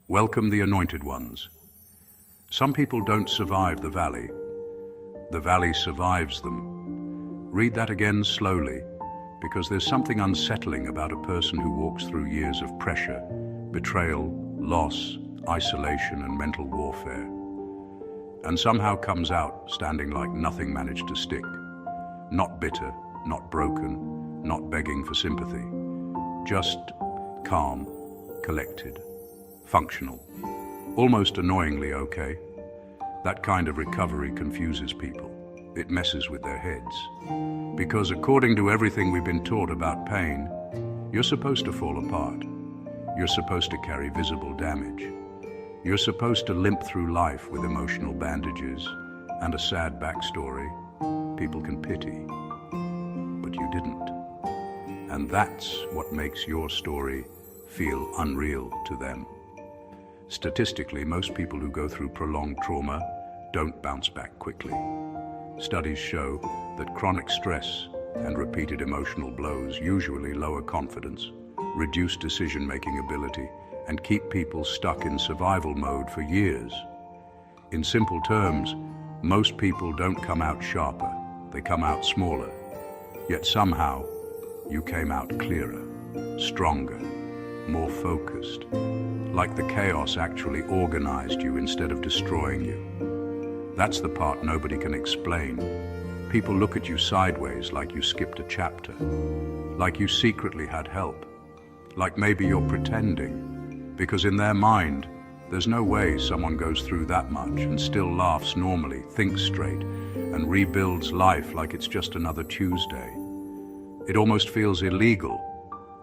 Welcome the anointed ones. Some people don't survive the valley survives them. Read that again slowly, because there's something unsettling about a person who walks through years of pressure, betrayal, loss, isolation, and mental warfare, and somehow comes out standing like nothing managed to stick. Not bitter, not broken, not begging for sympathy. Just calm, collected, functional, almost annoyingly okay. That kind of recovery confuses people. It messes with their heads. Because according to everything we've been taught about pain, you're supposed to fall apart. You're supposed to carry visible damage. You're supposed to limp through life with emotional bandages and a sad backstory people can pity. But you didn't. And that's what makes your story feel unreal to them. Statistically, most people who go through prolonged trauma don't bounce back quickly. Studies show that chronic stress and repeated emotional blows usually lower confidence, reduce decision-making ability, and keep people stuck in survival mode for years. In simple terms, most people don't come out sharper, they come out smaller. Yet somehow, you came out clearer, stronger, more focused, like the chaos actually organized you instead of destroying you. That's the part nobody can explain. People look at you sideways like you skipped a chapter, like you secretly had help, like maybe you're pretending, because in their mind, there's no way someone goes through that much and still laughs normally, thinks straight, and rebuilds life like it's just another Tuesday. It almost feels illegal.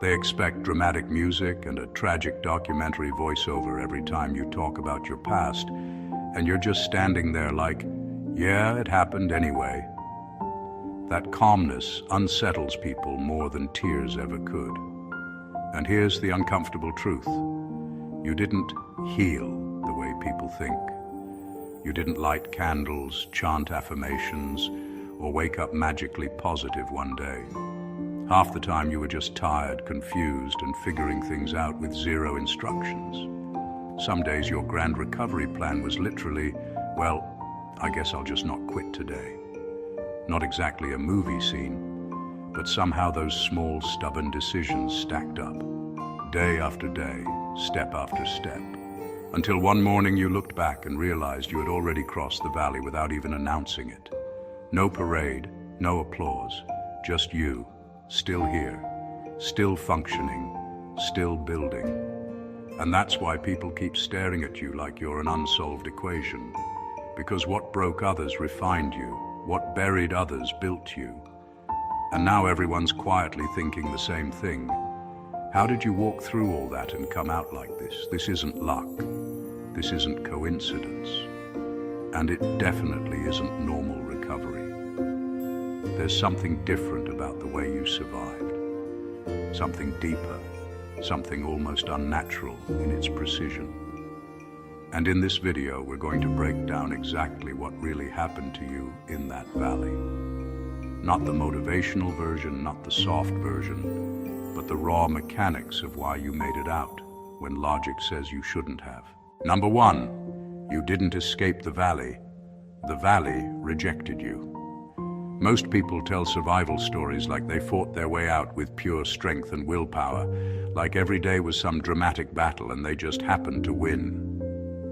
They expect dramatic music and a tragic documentary voiceover every time you talk about your past, and you're just standing there like, yeah, it happened anyway. That calmness unsettles people more than tears ever could. And here's the uncomfortable truth. You didn't heal the way people think. You didn't light candles, chant affirmations, or wake up magically positive one day. Half the time you were just tired, confused, and figuring things out with zero instructions. Some days your grand recovery plan was literally, well, I guess I'll just not quit today. Not exactly a movie scene, but somehow those small, stubborn decisions stacked up, day after day, step after step, until one morning you looked back and realized you had already crossed the valley without even announcing it. No parade, no applause, just you, still here, still functioning, still building. And that's why people keep staring at you like you're an unsolved equation. Because what broke others refined you, what buried others built you. And now everyone's quietly thinking the same thing. How did you walk through all that and come out like this? This isn't luck. This isn't coincidence. And it definitely isn't normal recovery. There's something different about the way you survived. Something deeper. Something almost unnatural in its precision. And in this video, we're going to break down exactly what really happened to you in that valley. Not the motivational version, not the soft version, but the raw mechanics of why you made it out when logic says you shouldn't have. Number one, you didn't escape the valley. The valley rejected you. Most people tell survival stories like they fought their way out with pure strength and willpower, like every day was some dramatic battle and they just happened to win.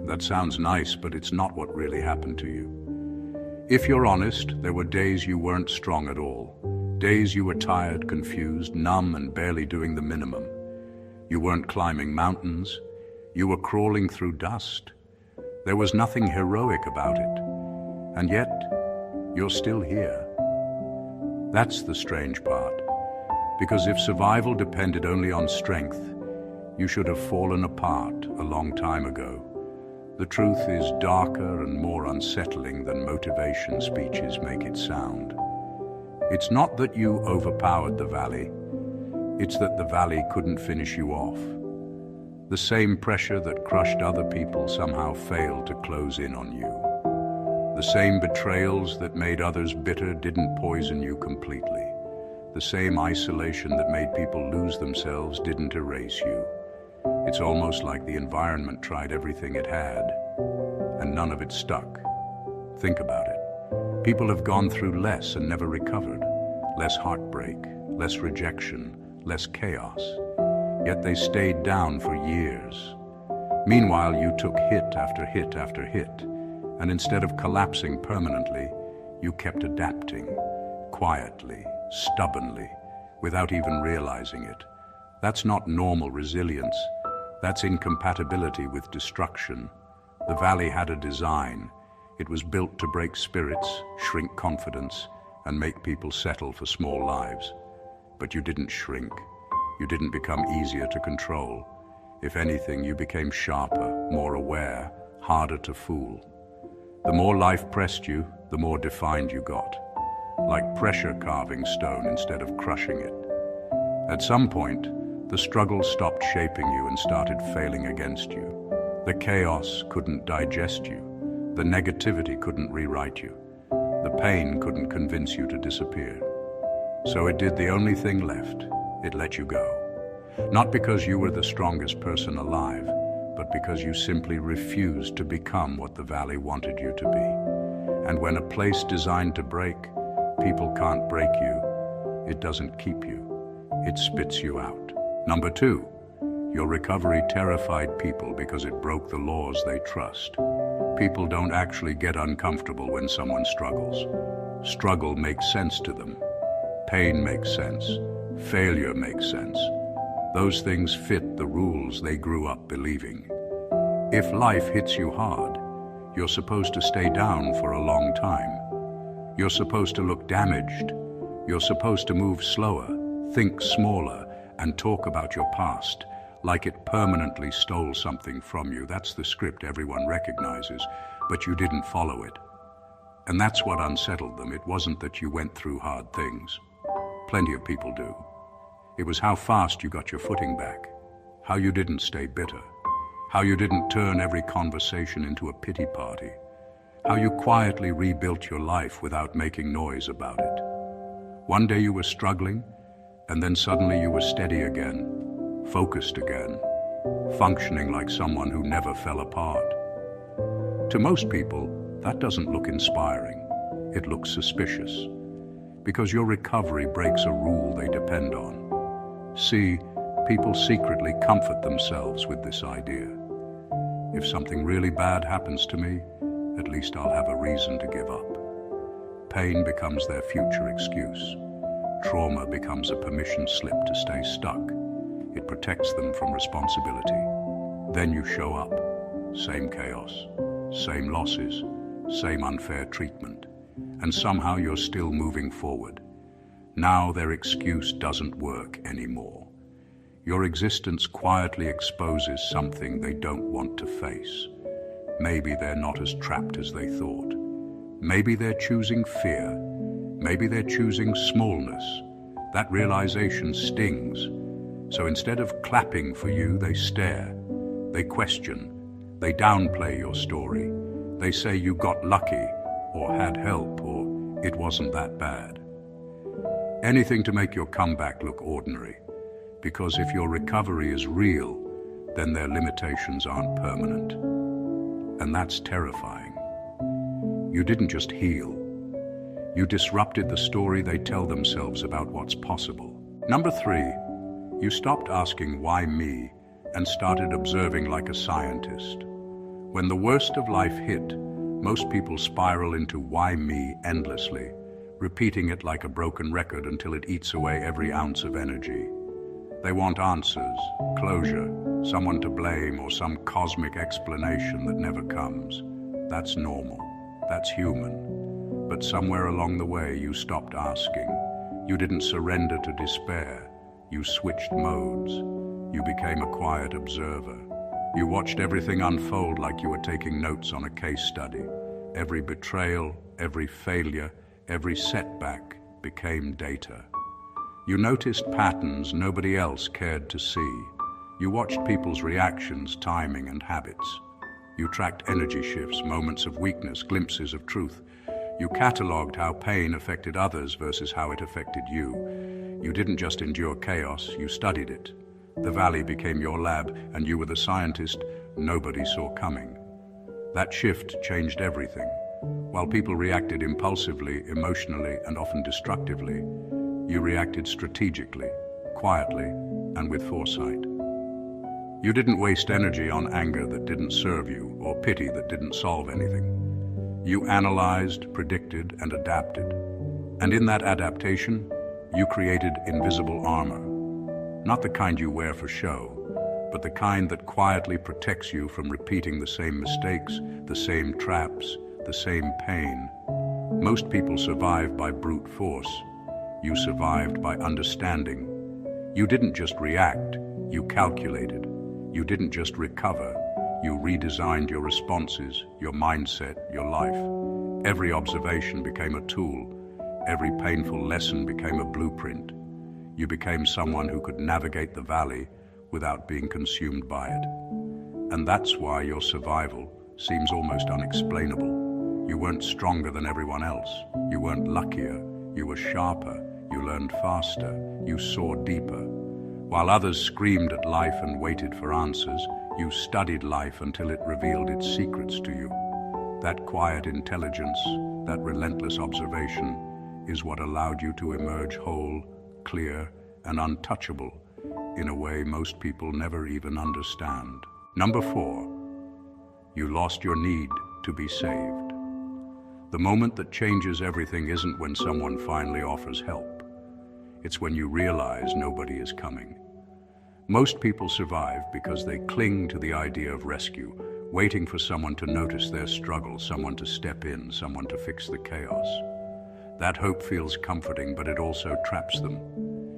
That sounds nice, but it's not what really happened to you. If you're honest, there were days you weren't strong at all. Days you were tired, confused, numb, and barely doing the minimum. You weren't climbing mountains. You were crawling through dust. There was nothing heroic about it. And yet, you're still here. That's the strange part. Because if survival depended only on strength, you should have fallen apart a long time ago. The truth is darker and more unsettling than motivation speeches make it sound. It's not that you overpowered the valley. It's that the valley couldn't finish you off. The same pressure that crushed other people somehow failed to close in on you. The same betrayals that made others bitter didn't poison you completely. The same isolation that made people lose themselves didn't erase you. It's almost like the environment tried everything it had, and none of it stuck. Think about it. People have gone through less and never recovered. Less heartbreak, less rejection, less chaos. Yet they stayed down for years. Meanwhile, you took hit after hit after hit, and instead of collapsing permanently, you kept adapting, quietly, stubbornly, without even realizing it. That's not normal resilience. That's incompatibility with destruction. The valley had a design. It was built to break spirits, shrink confidence, and make people settle for small lives. But you didn't shrink. You didn't become easier to control. If anything, you became sharper, more aware, harder to fool. The more life pressed you, the more defined you got, like pressure carving stone instead of crushing it. At some point, the struggle stopped shaping you and started failing against you. The chaos couldn't digest you. The negativity couldn't rewrite you. The pain couldn't convince you to disappear. So it did the only thing left. It let you go. Not because you were the strongest person alive, but because you simply refused to become what the valley wanted you to be. And when a place designed to break, people can't break you. It doesn't keep you. It spits you out. Number 2, your recovery terrified people because it broke the laws they trust. People don't actually get uncomfortable when someone struggles. Struggle makes sense to them. Pain makes sense. Failure makes sense. Those things fit the rules they grew up believing. If life hits you hard, you're supposed to stay down for a long time. You're supposed to look damaged. You're supposed to move slower, think smaller, and talk about your past like it permanently stole something from you. That's the script everyone recognizes, but you didn't follow it. And that's what unsettled them. It wasn't that you went through hard things. Plenty of people do. It was how fast you got your footing back, how you didn't stay bitter, how you didn't turn every conversation into a pity party, how you quietly rebuilt your life without making noise about it. One day you were struggling, and then suddenly you were steady again, focused again, functioning like someone who never fell apart. To most people, that doesn't look inspiring. It looks suspicious, because your recovery breaks a rule they depend on. See, people secretly comfort themselves with this idea. If something really bad happens to me, at least I'll have a reason to give up. Pain becomes their future excuse. Trauma becomes a permission slip to stay stuck. It protects them from responsibility. Then you show up. Same chaos, same losses, same unfair treatment. And somehow you're still moving forward. Now their excuse doesn't work anymore. Your existence quietly exposes something they don't want to face. Maybe they're not as trapped as they thought. Maybe they're choosing fear. Maybe they're choosing smallness. That realization stings. So instead of clapping for you, they stare. They question. They downplay your story. They say you got lucky, or had help, or it wasn't that bad. Anything to make your comeback look ordinary. Because if your recovery is real, then their limitations aren't permanent. And that's terrifying. You didn't just heal. You disrupted the story they tell themselves about what's possible. Number 3, you stopped asking why me and started observing like a scientist. When the worst of life hit, most people spiral into why me endlessly, repeating it like a broken record until it eats away every ounce of energy. They want answers, closure, someone to blame, or some cosmic explanation that never comes. That's normal. That's human. But somewhere along the way, you stopped asking. You didn't surrender to despair. You switched modes. You became a quiet observer. You watched everything unfold like you were taking notes on a case study. Every betrayal, every failure, every setback became data. You noticed patterns nobody else cared to see. You watched people's reactions, timing, and habits. You tracked energy shifts, moments of weakness, glimpses of truth. You catalogued how pain affected others versus how it affected you. You didn't just endure chaos, you studied it. The valley became your lab, and you were the scientist nobody saw coming. That shift changed everything. While people reacted impulsively, emotionally, and often destructively, you reacted strategically, quietly, and with foresight. You didn't waste energy on anger that didn't serve you, or pity that didn't solve anything. You analyzed, predicted, and adapted. And in that adaptation, you created invisible armor. Not the kind you wear for show, but the kind that quietly protects you from repeating the same mistakes, the same traps, the same pain. Most people survive by brute force. You survived by understanding. You didn't just react, you calculated. You didn't just recover, you redesigned your responses, your mindset, your life. Every observation became a tool. Every painful lesson became a blueprint. You became someone who could navigate the valley without being consumed by it. And that's why your survival seems almost unexplainable. You weren't stronger than everyone else. You weren't luckier. You were sharper. You learned faster. You saw deeper. While others screamed at life and waited for answers, you studied life until it revealed its secrets to you. That quiet intelligence, that relentless observation, is what allowed you to emerge whole, clear, and untouchable in a way most people never even understand. Number 4, you lost your need to be saved. The moment that changes everything isn't when someone finally offers help. It's when you realize nobody is coming. Most people survive because they cling to the idea of rescue, waiting for someone to notice their struggle, someone to step in, someone to fix the chaos. That hope feels comforting, but it also traps them.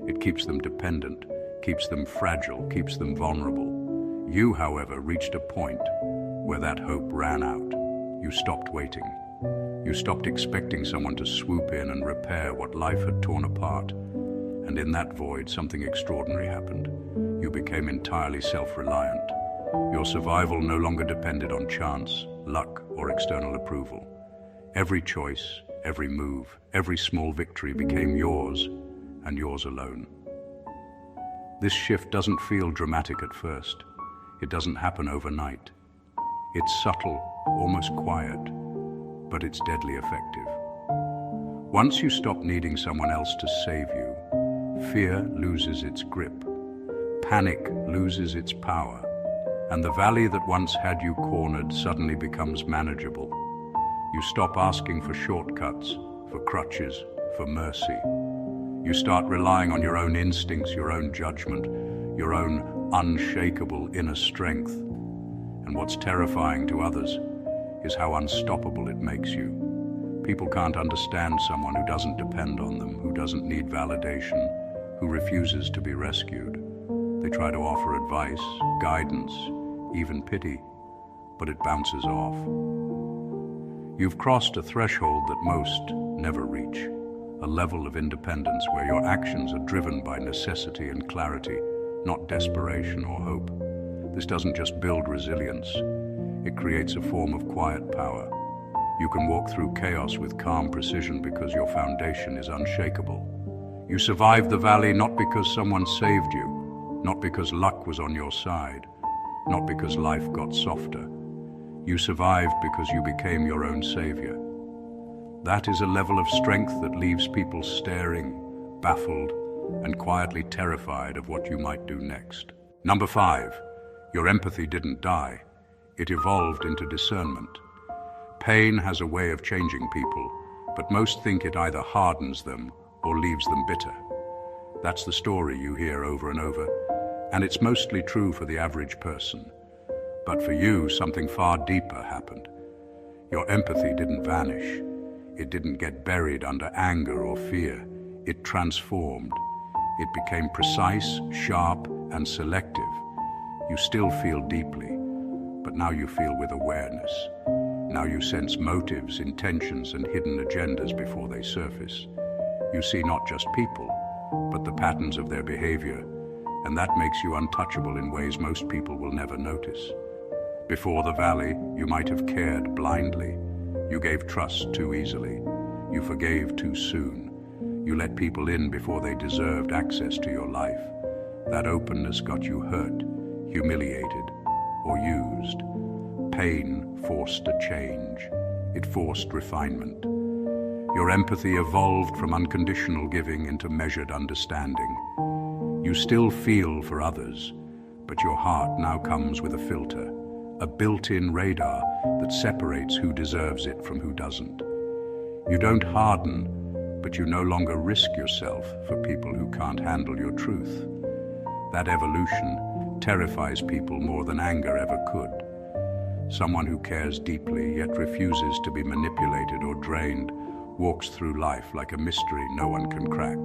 It keeps them dependent, keeps them fragile, keeps them vulnerable. You, however, reached a point where that hope ran out. You stopped waiting. You stopped expecting someone to swoop in and repair what life had torn apart. And in that void, something extraordinary happened. You became entirely self-reliant. Your survival no longer depended on chance, luck, or external approval. Every choice, every move, every small victory became yours, and yours alone. This shift doesn't feel dramatic at first. It doesn't happen overnight. It's subtle, almost quiet, but it's deadly effective. Once you stop needing someone else to save you, fear loses its grip, panic loses its power, and the valley that once had you cornered suddenly becomes manageable. You stop asking for shortcuts, for crutches, for mercy. You start relying on your own instincts, your own judgment, your own unshakable inner strength. And what's terrifying to others is how unstoppable it makes you. People can't understand someone who doesn't depend on them, who doesn't need validation, who refuses to be rescued. They try to offer advice, guidance, even pity, but it bounces off. You've crossed a threshold that most never reach, a level of independence where your actions are driven by necessity and clarity, not desperation or hope. This doesn't just build resilience, it creates a form of quiet power. You can walk through chaos with calm precision because your foundation is unshakable. You survived the valley not because someone saved you, not because luck was on your side, not because life got softer. You survived because you became your own savior. That is a level of strength that leaves people staring, baffled, and quietly terrified of what you might do next. Number 5, your empathy didn't die. It evolved into discernment. Pain has a way of changing people, but most think it either hardens them or leaves them bitter. That's the story you hear over and over, and it's mostly true for the average person. But for you, something far deeper happened. Your empathy didn't vanish. It didn't get buried under anger or fear. It transformed. It became precise, sharp, and selective. You still feel deeply, but now you feel with awareness. Now you sense motives, intentions, and hidden agendas before they surface. You see not just people, but the patterns of their behavior, and that makes you untouchable in ways most people will never notice. Before the valley, you might have cared blindly. You gave trust too easily. You forgave too soon. You let people in before they deserved access to your life. That openness got you hurt, humiliated, or used. Pain forced a change. It forced refinement. Your empathy evolved from unconditional giving into measured understanding. You still feel for others, but your heart now comes with a filter, a built-in radar that separates who deserves it from who doesn't. You don't harden, but you no longer risk yourself for people who can't handle your truth. That evolution terrifies people more than anger ever could. Someone who cares deeply yet refuses to be manipulated or drained walks through life like a mystery no one can crack.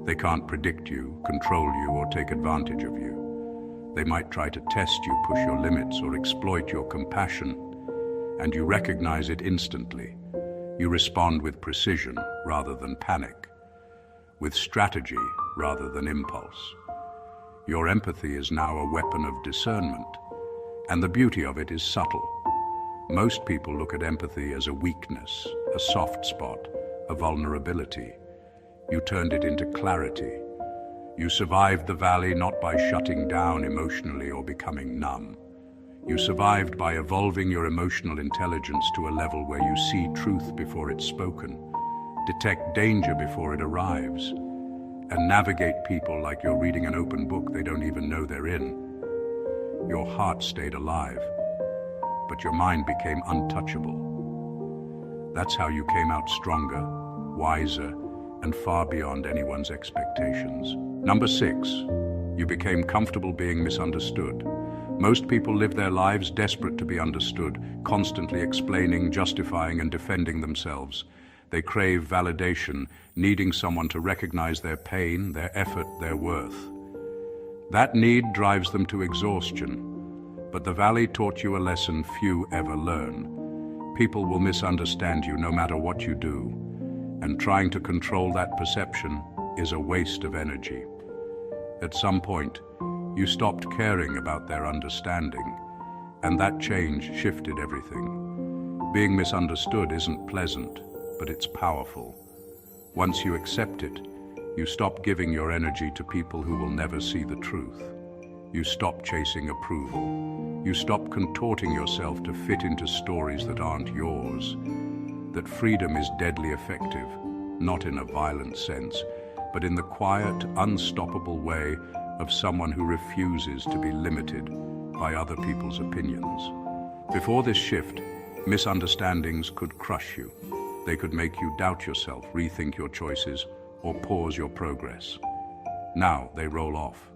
They can't predict you, control you, or take advantage of you. They might try to test you, push your limits, or exploit your compassion, and you recognize it instantly. You respond with precision rather than panic, with strategy rather than impulse. Your empathy is now a weapon of discernment, and the beauty of it is subtle. Most people look at empathy as a weakness, a soft spot, a vulnerability. You turned it into clarity. You survived the valley not by shutting down emotionally or becoming numb. You survived by evolving your emotional intelligence to a level where you see truth before it's spoken, detect danger before it arrives, and navigate people like you're reading an open book they don't even know they're in. Your heart stayed alive, but your mind became untouchable. That's how you came out stronger, wiser, and far beyond anyone's expectations. Number 6, you became comfortable being misunderstood. Most people live their lives desperate to be understood, constantly explaining, justifying, and defending themselves. They crave validation, needing someone to recognize their pain, their effort, their worth. That need drives them to exhaustion. But the valley taught you a lesson few ever learn. People will misunderstand you no matter what you do, and trying to control that perception is a waste of energy. At some point, you stopped caring about their understanding, and that change shifted everything. Being misunderstood isn't pleasant, but it's powerful. Once you accept it, you stop giving your energy to people who will never see the truth. You stop chasing approval. You stop contorting yourself to fit into stories that aren't yours. That freedom is deadly effective, not in a violent sense, but in the quiet, unstoppable way of someone who refuses to be limited by other people's opinions. Before this shift, misunderstandings could crush you. They could make you doubt yourself, rethink your choices, or pause your progress. Now they roll off.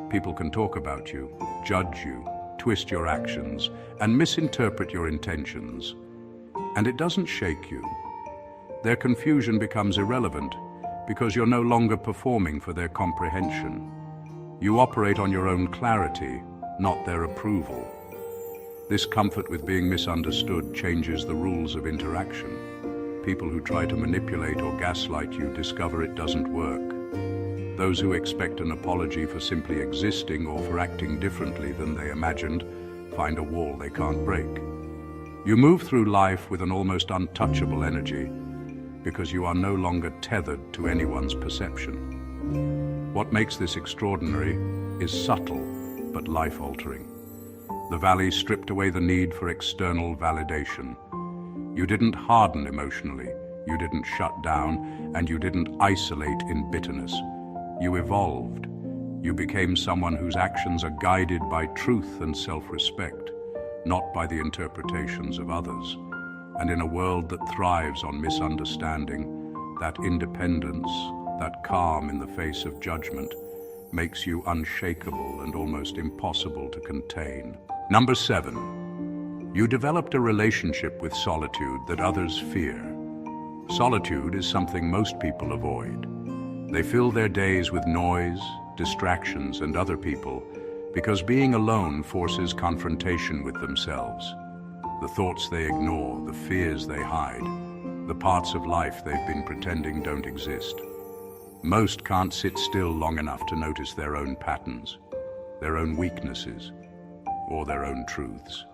People can talk about you, judge you, twist your actions, and misinterpret your intentions. And it doesn't shake you. Their confusion becomes irrelevant because you're no longer performing for their comprehension. You operate on your own clarity, not their approval. This comfort with being misunderstood changes the rules of interaction. People who try to manipulate or gaslight you discover it doesn't work. Those who expect an apology for simply existing or for acting differently than they imagined find a wall they can't break. You move through life with an almost untouchable energy because you are no longer tethered to anyone's perception. What makes this extraordinary is subtle but life-altering. The valley stripped away the need for external validation. You didn't harden emotionally, you didn't shut down, and you didn't isolate in bitterness. You evolved. You became someone whose actions are guided by truth and self-respect, not by the interpretations of others. And in a world that thrives on misunderstanding, that independence, that calm in the face of judgment, makes you unshakable and almost impossible to contain. Number 7, you developed a relationship with solitude that others fear. Solitude is something most people avoid. They fill their days with noise, distractions, and other people because being alone forces confrontation with themselves. The thoughts they ignore, the fears they hide, the parts of life they've been pretending don't exist. Most can't sit still long enough to notice their own patterns, their own weaknesses, or their own truths.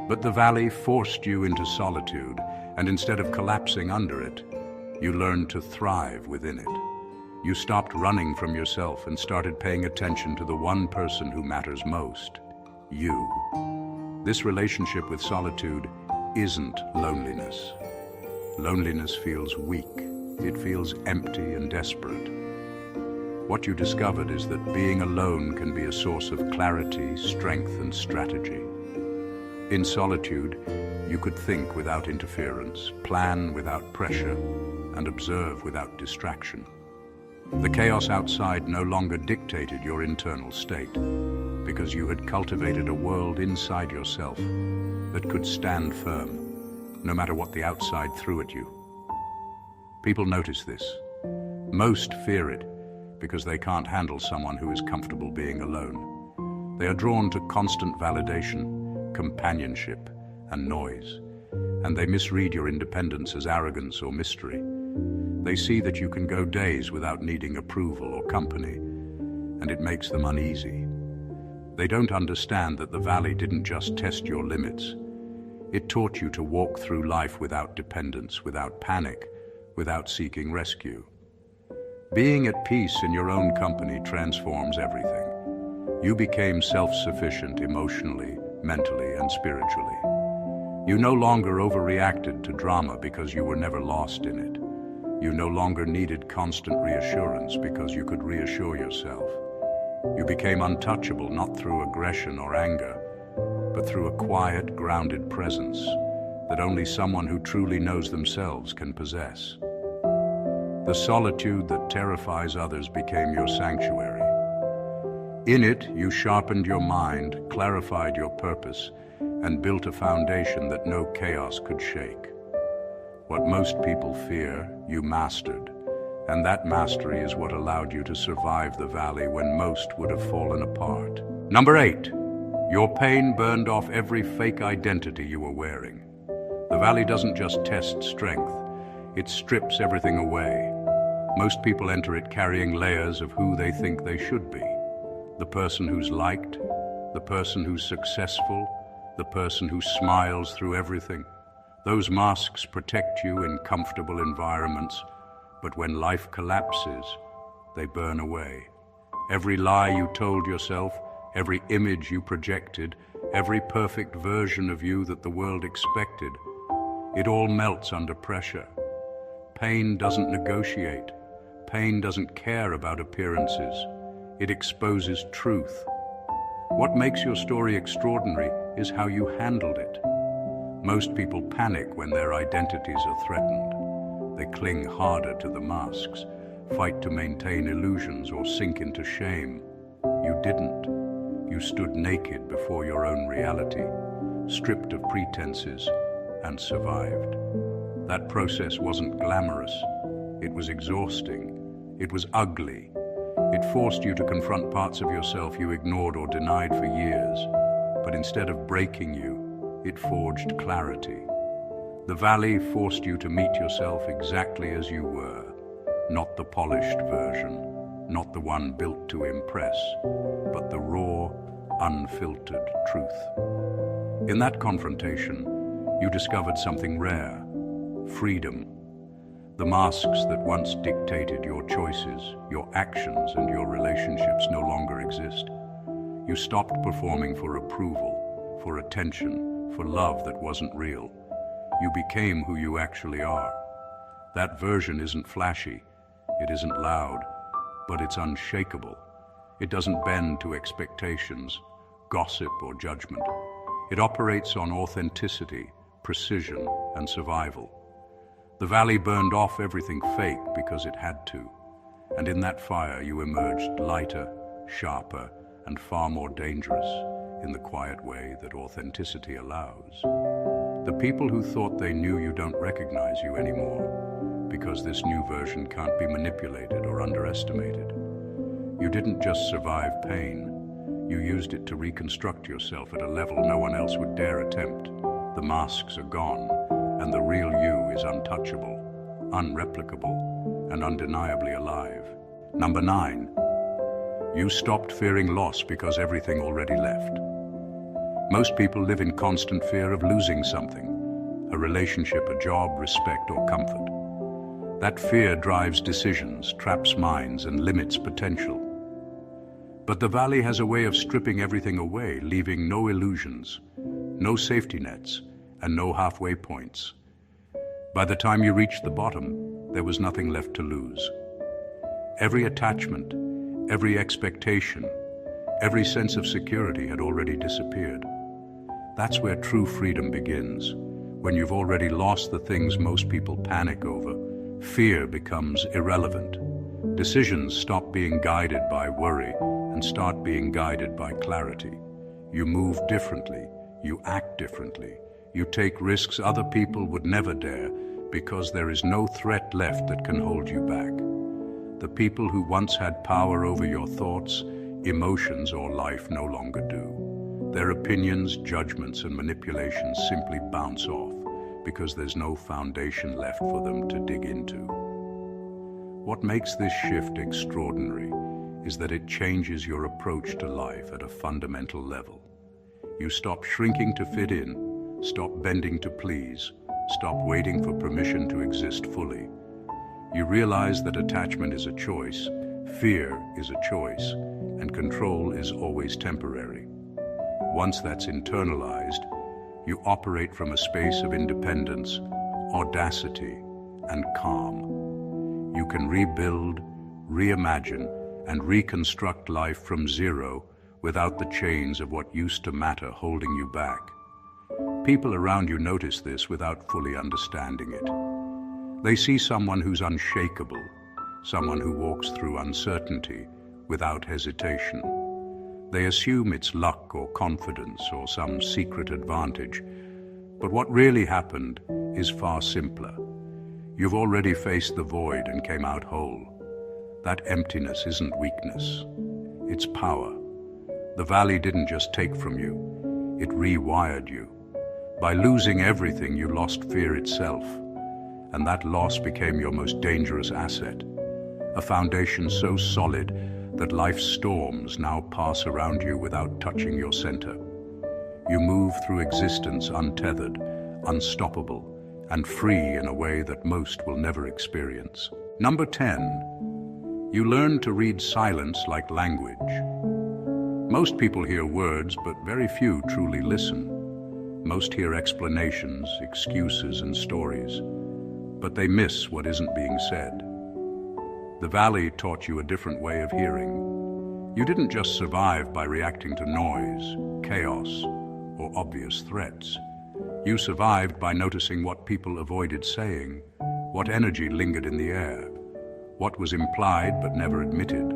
But the valley forced you into solitude, and instead of collapsing under it, you learned to thrive within it. You stopped running from yourself and started paying attention to the one person who matters most, you. This relationship with solitude isn't loneliness. Loneliness feels weak. It feels empty and desperate. What you discovered is that being alone can be a source of clarity, strength, and strategy. In solitude, you could think without interference, plan without pressure, and observe without distraction. The chaos outside no longer dictated your internal state, because you had cultivated a world inside yourself that could stand firm, no matter what the outside threw at you. People notice this. Most fear it, because they can't handle someone who is comfortable being alone. They are drawn to constant validation, companionship, and noise, and they misread your independence as arrogance or mystery. They see that you can go days without needing approval or company, and it makes them uneasy. They don't understand that the valley didn't just test your limits. It taught you to walk through life without dependence, without panic, without seeking rescue. Being at peace in your own company transforms everything. You became self-sufficient emotionally, mentally, and spiritually. You no longer overreacted to drama because you were never lost in it. You no longer needed constant reassurance because you could reassure yourself. You became untouchable not through aggression or anger, but through a quiet, grounded presence that only someone who truly knows themselves can possess. The solitude that terrifies others became your sanctuary. In it, you sharpened your mind, clarified your purpose, and built a foundation that no chaos could shake. What most people fear, you mastered, and that mastery is what allowed you to survive the valley when most would have fallen apart. Number 8, your pain burned off every fake identity you were wearing. The valley doesn't just test strength, it strips everything away. Most people enter it carrying layers of who they think they should be. The person who's liked, the person who's successful, the person who smiles through everything. Those masks protect you in comfortable environments, but when life collapses, they burn away. Every lie you told yourself, every image you projected, every perfect version of you that the world expected, it all melts under pressure. Pain doesn't negotiate. Pain doesn't care about appearances. It exposes truth. What makes your story extraordinary is how you handled it. Most people panic when their identities are threatened. They cling harder to the masks, fight to maintain illusions, or sink into shame. You didn't. You stood naked before your own reality, stripped of pretenses, and survived. That process wasn't glamorous. It was exhausting. It was ugly. It forced you to confront parts of yourself you ignored or denied for years. But instead of breaking you, it forged clarity. The valley forced you to meet yourself exactly as you were, not the polished version, not the one built to impress, but the raw, unfiltered truth. In that confrontation, you discovered something rare: freedom. The masks that once dictated your choices, your actions, and your relationships no longer exist. You stopped performing for approval, for attention, for love that wasn't real. You became who you actually are. That version isn't flashy, it isn't loud, but it's unshakable. It doesn't bend to expectations, gossip, or judgment. It operates on authenticity, precision, and survival. The valley burned off everything fake because it had to, and in that fire you emerged lighter, sharper, and far more dangerous in the quiet way that authenticity allows. The people who thought they knew you don't recognize you anymore, because this new version can't be manipulated or underestimated. You didn't just survive pain, you used it to reconstruct yourself at a level no one else would dare attempt. The masks are gone, and the real you is untouchable, unreplicable, and undeniably alive. Number 9, you stopped fearing loss because everything already left. Most people live in constant fear of losing something, a relationship, a job, respect, or comfort. That fear drives decisions, traps minds, and limits potential. But the valley has a way of stripping everything away, leaving no illusions, no safety nets, and no halfway points. By the time you reached the bottom, there was nothing left to lose. Every attachment, every expectation, every sense of security had already disappeared. That's where true freedom begins. When you've already lost the things most people panic over, fear becomes irrelevant. Decisions stop being guided by worry and start being guided by clarity. You move differently, you act differently, you take risks other people would never dare because there is no threat left that can hold you back. The people who once had power over your thoughts, emotions, or life no longer do. Their opinions, judgments, and manipulations simply bounce off because there's no foundation left for them to dig into. What makes this shift extraordinary is that it changes your approach to life at a fundamental level. You stop shrinking to fit in, stop bending to please, stop waiting for permission to exist fully. You realize that attachment is a choice, fear is a choice, and control is always temporary. Once that's internalized, you operate from a space of independence, audacity, and calm. You can rebuild, reimagine, and reconstruct life from zero without the chains of what used to matter holding you back. People around you notice this without fully understanding it. They see someone who's unshakable, someone who walks through uncertainty without hesitation. They assume it's luck or confidence or some secret advantage. But what really happened is far simpler. You've already faced the void and came out whole. That emptiness isn't weakness, it's power. The valley didn't just take from you, it rewired you. By losing everything, you lost fear itself, and that loss became your most dangerous asset. A foundation so solid that life's storms now pass around you without touching your center. You move through existence untethered, unstoppable, and free in a way that most will never experience. Number 10, you learn to read silence like language. Most people hear words, but very few truly listen. Most hear explanations, excuses, and stories, but they miss what isn't being said. The valley taught you a different way of hearing. You didn't just survive by reacting to noise, chaos, or obvious threats. You survived by noticing what people avoided saying, what energy lingered in the air, what was implied but never admitted.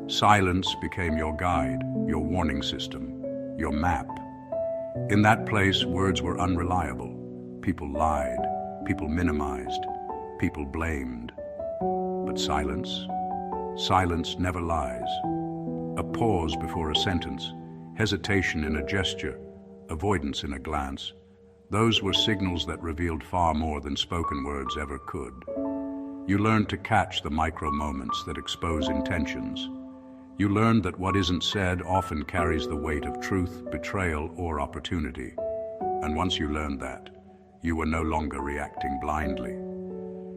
Silence became your guide, your warning system, your map. In that place, words were unreliable. People lied, people minimized, people blamed. But silence never lies. A pause before a sentence, hesitation in a gesture, avoidance in a glance. Those were signals that revealed far more than spoken words ever could. You learned to catch the micro moments that expose intentions. You learned that what isn't said often carries the weight of truth, betrayal, or opportunity. And once you learned that, you were no longer reacting blindly.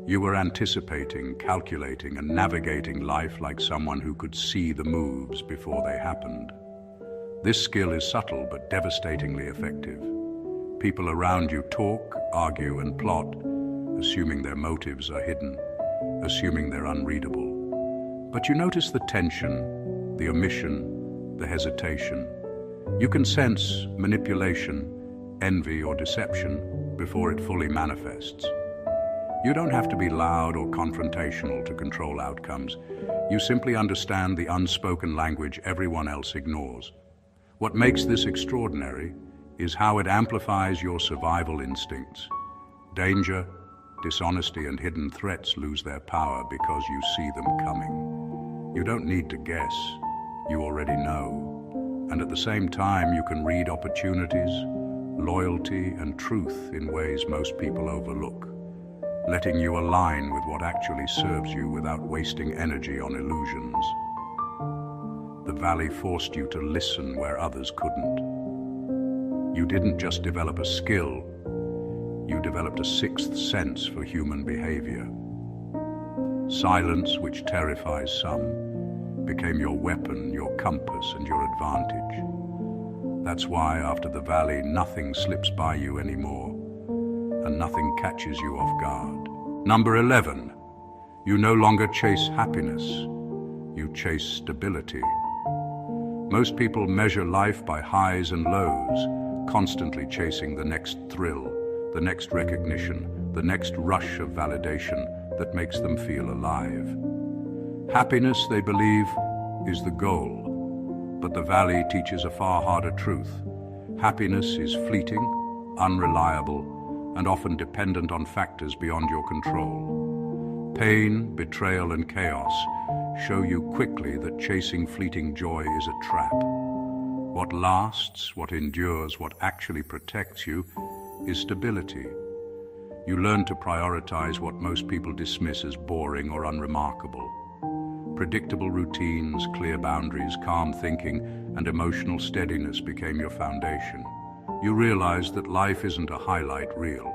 You were anticipating, calculating, and navigating life like someone who could see the moves before they happened. This skill is subtle but devastatingly effective. People around you talk, argue, and plot, assuming their motives are hidden, assuming they're unreadable. But you notice the tension, the omission, the hesitation. You can sense manipulation, envy, or deception before it fully manifests. You don't have to be loud or confrontational to control outcomes. You simply understand the unspoken language everyone else ignores. What makes this extraordinary is how it amplifies your survival instincts. Danger, dishonesty, and hidden threats lose their power because you see them coming. You don't need to guess, you already know. And at the same time, you can read opportunities, loyalty, and truth in ways most people overlook, letting you align with what actually serves you without wasting energy on illusions. The valley forced you to listen where others couldn't. You didn't just develop a skill, you developed a sixth sense for human behavior. Silence, which terrifies some, became your weapon, your compass, and your advantage. That's why, after the valley, nothing slips by you anymore, and nothing catches you off guard. Number 11. You no longer chase happiness, you chase stability. Most people measure life by highs and lows, constantly chasing the next thrill, the next recognition, the next rush of validation that makes them feel alive. Happiness, they believe, is the goal. But the valley teaches a far harder truth. Happiness is fleeting, unreliable, and often dependent on factors beyond your control. Pain, betrayal, and chaos show you quickly that chasing fleeting joy is a trap. What lasts, what endures, what actually protects you is stability. You learn to prioritize what most people dismiss as boring or unremarkable. Predictable routines, clear boundaries, calm thinking, and emotional steadiness became your foundation. You realized that life isn't a highlight reel.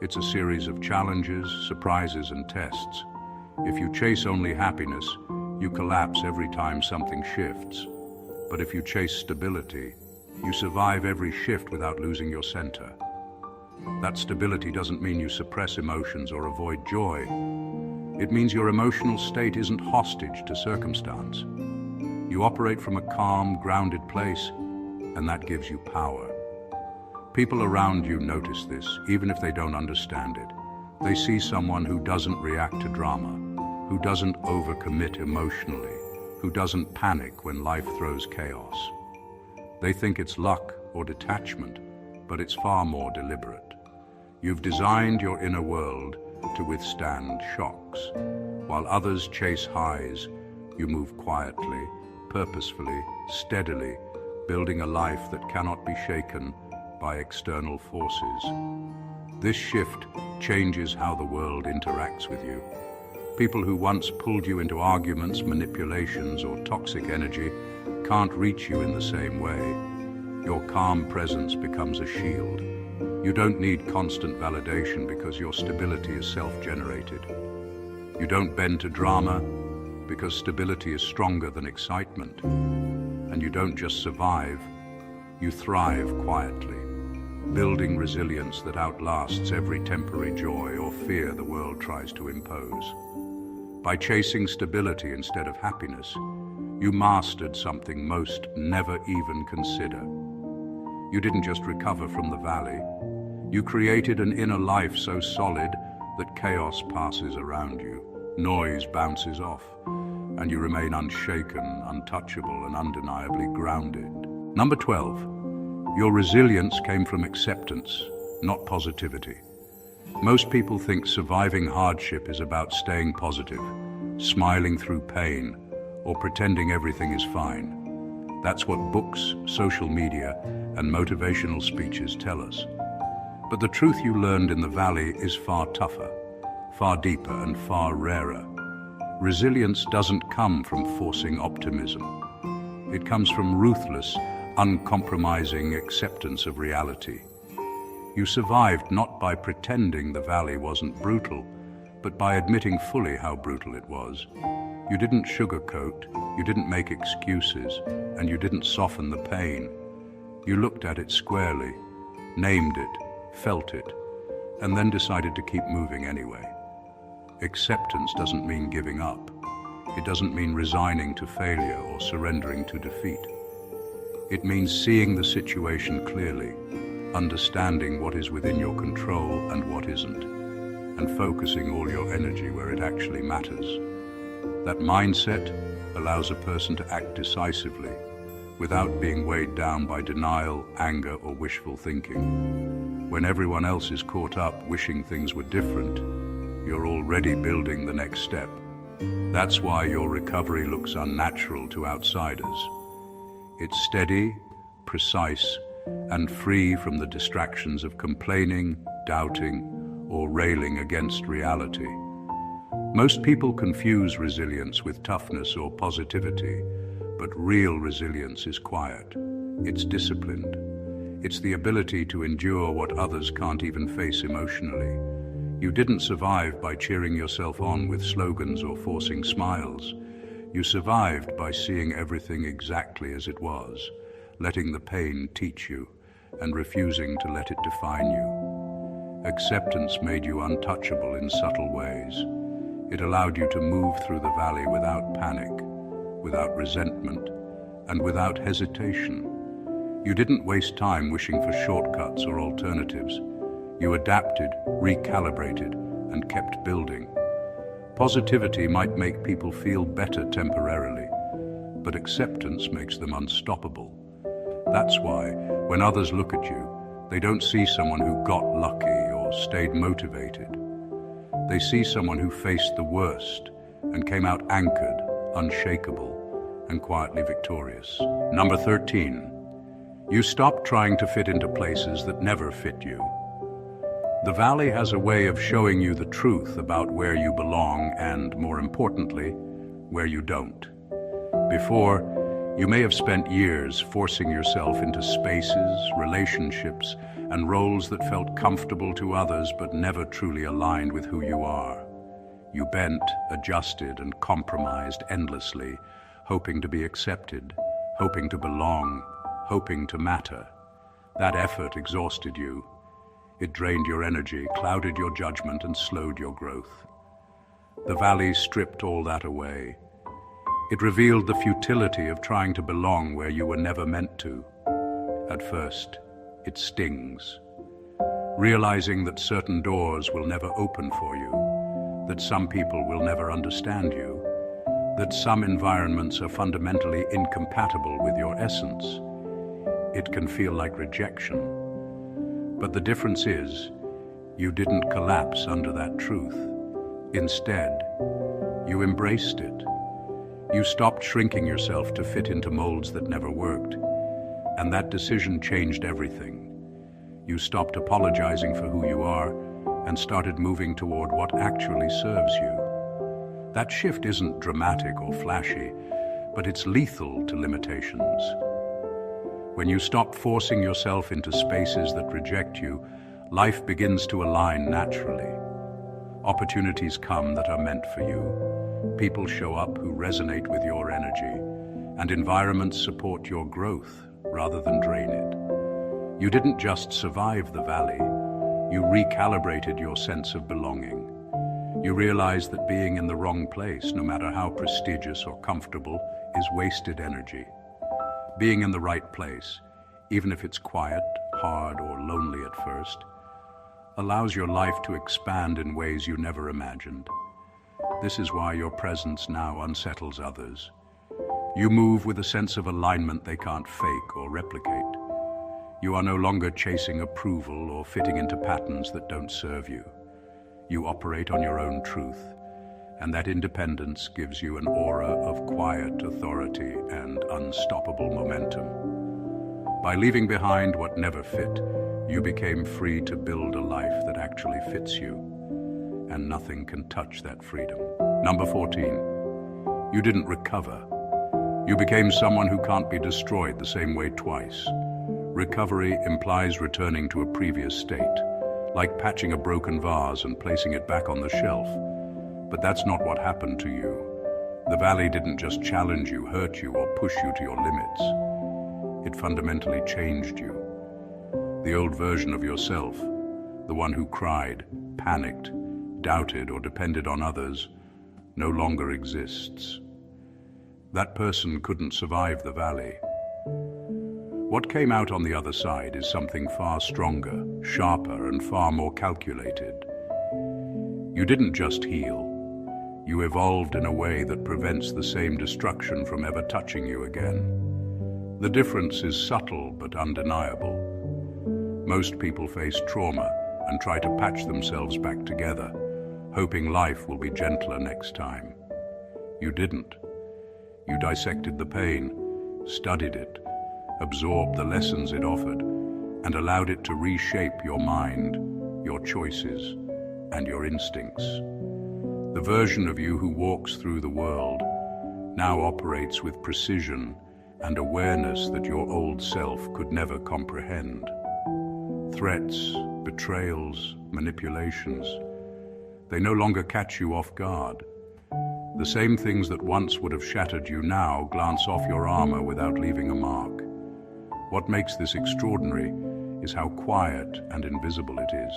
It's a series of challenges, surprises, and tests. If you chase only happiness, you collapse every time something shifts. But if you chase stability, you survive every shift without losing your center. That stability doesn't mean you suppress emotions or avoid joy. It means your emotional state isn't hostage to circumstance. You operate from a calm, grounded place, and that gives you power. People around you notice this, even if they don't understand it. They see someone who doesn't react to drama, who doesn't overcommit emotionally, who doesn't panic when life throws chaos. They think it's luck or detachment, but it's far more deliberate. You've designed your inner world to withstand shocks. While others chase highs, you move quietly, purposefully, steadily, building a life that cannot be shaken by external forces. This shift changes how the world interacts with you. People who once pulled you into arguments, manipulations, or toxic energy can't reach you in the same way. Your calm presence becomes a shield. You don't need constant validation because your stability is self-generated. You don't bend to drama because stability is stronger than excitement. And you don't just survive, you thrive quietly, building resilience that outlasts every temporary joy or fear the world tries to impose. By chasing stability instead of happiness, you mastered something most never even consider. You didn't just recover from the valley. You created an inner life so solid that chaos passes around you, noise bounces off, and you remain unshaken, untouchable, and undeniably grounded. Number 12. Your resilience came from acceptance, not positivity. Most people think surviving hardship is about staying positive, smiling through pain, or pretending everything is fine. That's what books, social media, and motivational speeches tell us. But the truth you learned in the valley is far tougher, far deeper, and far rarer. Resilience doesn't come from forcing optimism. It comes from ruthless, uncompromising acceptance of reality. You survived not by pretending the valley wasn't brutal, but by admitting fully how brutal it was. You didn't sugarcoat, you didn't make excuses, and you didn't soften the pain. You looked at it squarely, named it, felt it, and then decided to keep moving anyway. Acceptance doesn't mean giving up. It doesn't mean resigning to failure or surrendering to defeat. It means seeing the situation clearly, understanding what is within your control and what isn't, and focusing all your energy where it actually matters. That mindset allows a person to act decisively, without being weighed down by denial, anger, or wishful thinking. When everyone else is caught up wishing things were different, you're already building the next step. That's why your recovery looks unnatural to outsiders. It's steady, precise, and free from the distractions of complaining, doubting, or railing against reality. Most people confuse resilience with toughness or positivity, but real resilience is quiet. It's disciplined. It's the ability to endure what others can't even face emotionally. You didn't survive by cheering yourself on with slogans or forcing smiles. You survived by seeing everything exactly as it was, letting the pain teach you, and refusing to let it define you. Acceptance made you untouchable in subtle ways. It allowed you to move through the valley without panic, without resentment, and without hesitation. You didn't waste time wishing for shortcuts or alternatives. You adapted, recalibrated, and kept building. Positivity might make people feel better temporarily, but acceptance makes them unstoppable. That's why, when others look at you, they don't see someone who got lucky or stayed motivated. They see someone who faced the worst and came out anchored, unshakable, and quietly victorious. Number 13. You stopped trying to fit into places that never fit you. The valley has a way of showing you the truth about where you belong and, more importantly, where you don't. Before, you may have spent years forcing yourself into spaces, relationships, and roles that felt comfortable to others but never truly aligned with who you are. You bent, adjusted, and compromised endlessly, hoping to be accepted, hoping to belong, hoping to matter. That effort exhausted you. It drained your energy, clouded your judgment, and slowed your growth. The valley stripped all that away. It revealed the futility of trying to belong where you were never meant to. At first, it stings. Realizing that certain doors will never open for you, that some people will never understand you, that some environments are fundamentally incompatible with your essence. It can feel like rejection. But the difference is, you didn't collapse under that truth. Instead, you embraced it. You stopped shrinking yourself to fit into molds that never worked. And that decision changed everything. You stopped apologizing for who you are and started moving toward what actually serves you. That shift isn't dramatic or flashy, but it's lethal to limitations. When you stop forcing yourself into spaces that reject you, life begins to align naturally. Opportunities come that are meant for you. People show up who resonate with your energy, and environments support your growth rather than drain it. You didn't just survive the valley, you recalibrated your sense of belonging. You realized that being in the wrong place, no matter how prestigious or comfortable, is wasted energy. Being in the right place, even if it's quiet, hard, or lonely at first, allows your life to expand in ways you never imagined. This is why your presence now unsettles others. You move with a sense of alignment they can't fake or replicate. You are no longer chasing approval or fitting into patterns that don't serve you. You operate on your own truth, and that independence gives you an aura of quiet authority and unstoppable momentum. By leaving behind what never fit, you became free to build a life that actually fits you, and nothing can touch that freedom. Number 14, you didn't recover. You became someone who can't be destroyed the same way twice. Recovery implies returning to a previous state, like patching a broken vase and placing it back on the shelf. But that's not what happened to you. The valley didn't just challenge you, hurt you, or push you to your limits. It fundamentally changed you. The old version of yourself, the one who cried, panicked, doubted, or depended on others, no longer exists. That person couldn't survive the valley. What came out on the other side is something far stronger, sharper, and far more calculated. You didn't just heal. You evolved in a way that prevents the same destruction from ever touching you again. The difference is subtle but undeniable. Most people face trauma and try to patch themselves back together, hoping life will be gentler next time. You didn't. You dissected the pain, studied it, absorbed the lessons it offered, and allowed it to reshape your mind, your choices, and your instincts. The version of you who walks through the world now operates with precision and awareness that your old self could never comprehend. Threats, betrayals, manipulations, They no longer catch you off guard. The same things that once would have shattered you now glance off your armor without leaving a mark. What makes this extraordinary is how quiet and invisible it is.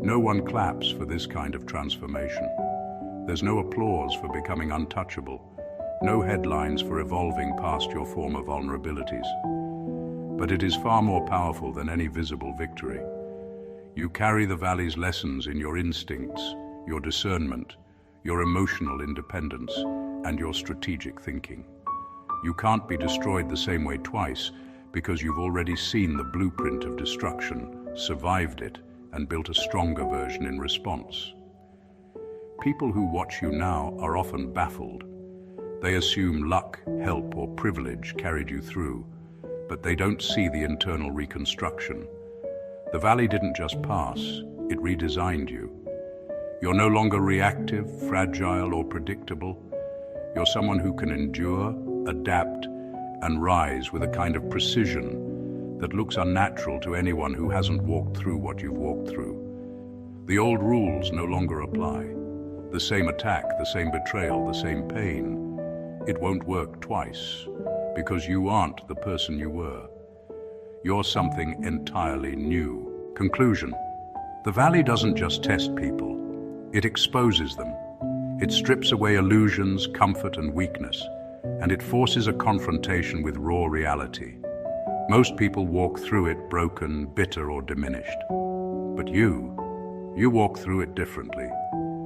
No one claps for this kind of transformation. There's no applause for becoming untouchable, no headlines for evolving past your former vulnerabilities. But it is far more powerful than any visible victory. You carry the valley's lessons in your instincts, your discernment, your emotional independence, and your strategic thinking. You can't be destroyed the same way twice because you've already seen the blueprint of destruction, survived it, and built a stronger version in response. People who watch you now are often baffled. They assume luck, help, or privilege carried you through, but they don't see the internal reconstruction. The valley didn't just pass, it redesigned you. You're no longer reactive, fragile, or predictable. You're someone who can endure, adapt, and rise with a kind of precision that looks unnatural to anyone who hasn't walked through what you've walked through. The old rules no longer apply. The same attack, the same betrayal, the same pain. It won't work twice, because you aren't the person you were. You're something entirely new. Conclusion: the valley doesn't just test people, it exposes them. It strips away illusions, comfort, and weakness, and it forces a confrontation with raw reality. Most people walk through it broken, bitter, or diminished. But you walk through it differently.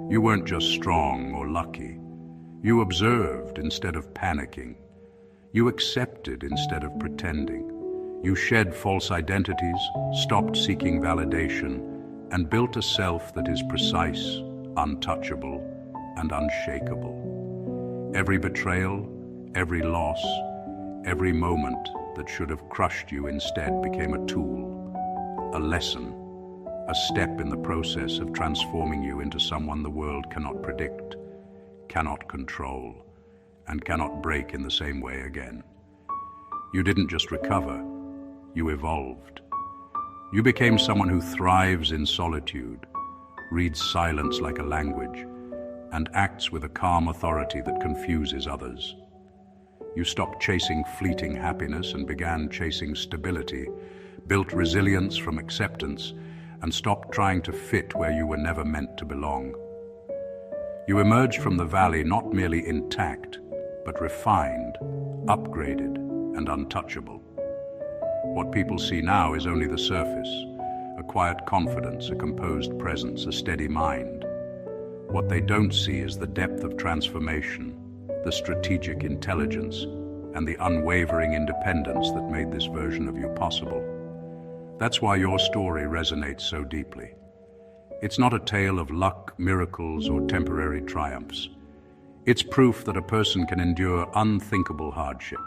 You weren't just strong or lucky. You observed instead of panicking. You accepted instead of pretending. You shed false identities, stopped seeking validation, and built a self that is precise, untouchable, and unshakable. Every betrayal, every loss, every moment that should have crushed you instead became a tool, a lesson, a step in the process of transforming you into someone the world cannot predict, cannot control, and cannot break in the same way again. You didn't just recover, you evolved. You became someone who thrives in solitude, reads silence like a language, and acts with a calm authority that confuses others. You stopped chasing fleeting happiness and began chasing stability, built resilience from acceptance, and stopped trying to fit where you were never meant to belong. You emerged from the valley not merely intact, but refined, upgraded, and untouchable. What people see now is only the surface, a quiet confidence, a composed presence, a steady mind. What they don't see is the depth of transformation, the strategic intelligence, and the unwavering independence that made this version of you possible. That's why your story resonates so deeply. It's not a tale of luck, miracles, or temporary triumphs. It's proof that a person can endure unthinkable hardship,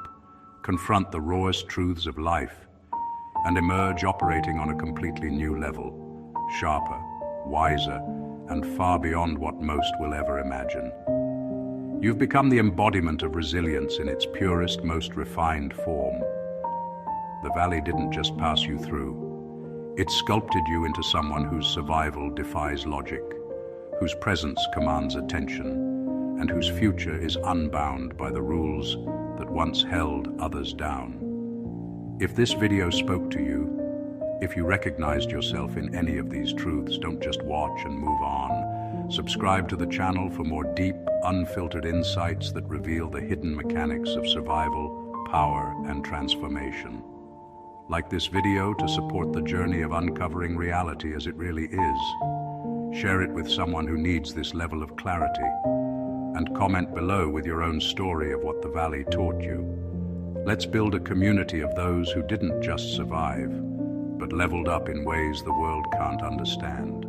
confront the rawest truths of life, and emerge operating on a completely new level, sharper, wiser, and far beyond what most will ever imagine. You've become the embodiment of resilience in its purest, most refined form. The valley didn't just pass you through. It sculpted you into someone whose survival defies logic, whose presence commands attention, and whose future is unbound by the rules that once held others down. If this video spoke to you, if you recognized yourself in any of these truths, don't just watch and move on. Subscribe to the channel for more deep, unfiltered insights that reveal the hidden mechanics of survival, power, and transformation. Like this video to support the journey of uncovering reality as it really is. Share it with someone who needs this level of clarity. And comment below with your own story of what the valley taught you. Let's build a community of those who didn't just survive, but leveled up in ways the world can't understand.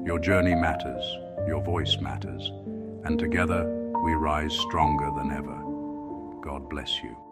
Your journey matters, your voice matters, and together we rise stronger than ever. God bless you.